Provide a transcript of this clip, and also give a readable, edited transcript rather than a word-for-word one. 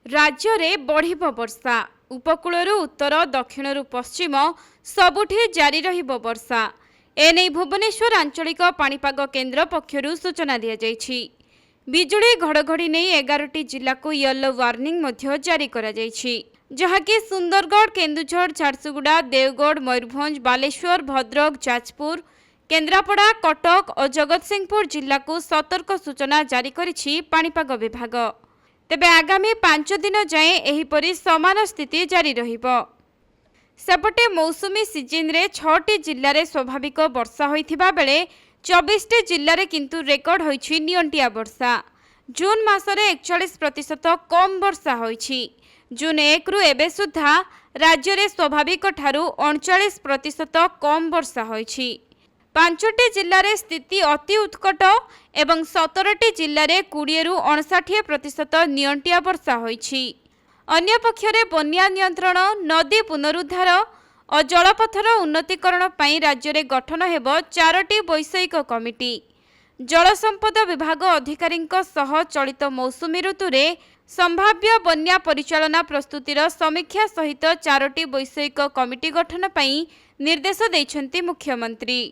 राज्य में बढ़िब वर्षा उपकूल उत्तर दक्षिण पश्चिम सबुठी जारी रहिब वर्षा एने भुवनेश्वर आंचलिक पाणीपाग केन्द्र पक्षर सूचना दी जाइछि। बिजुली घड़घड़ी नहीं 11टी जिला को येलो वार्निंग जारी करा जाइछि, जहाँकि सुंदरगढ़, केन्दुझर, झारसुगुड़ा, देवगढ़, मयूरभंज, बालेश्वर, भद्रक, जाजपुर, केन्द्रापड़ा, कटक और जगतसिंहपुर जिला को सतर्क सूचना जारी करिछि पाणीपाग विभाग। तेबे आगामी 5 दिन जाए एहिपरि समान स्थिति जारी रहिबो। सेपटे मौसुमी सीजन रे 6टी जिल्ला रे स्वाभाविक वर्षा होइथिबा बेले 24टी जिल्ला रे किंतु रेकर्ड होइछि नियंटिया वर्षा। जून मासरे 41% कम वर्षा होइछि। जून 1 रु एबे सुधा राज्य रे स्वाभाविक ठारू 39% कम वर्षा होइछि। 5टी जिल्ला रे स्थिति अति उत्कट एवं 17टी जिल्ला रे 20 रु 59% नियंटिया वर्षा होइछि। अन्य पक्षरे बन्या नियंत्रण, नदी पुनरुद्धार और जलपथर उन्नतीकरण पई राज्य रे गठन हेबो 4टी वैषयिक कमिटी। जल संपद विभाग अधिकारींक सह चलित मौसुमी ऋतु रे संभाव्य बन्या परिचालना प्रस्तुतिर समीक्षा सहित 4टी वैषयिक कमिटी गठन पई निर्देश दैछन्ति मुख्यमंत्री।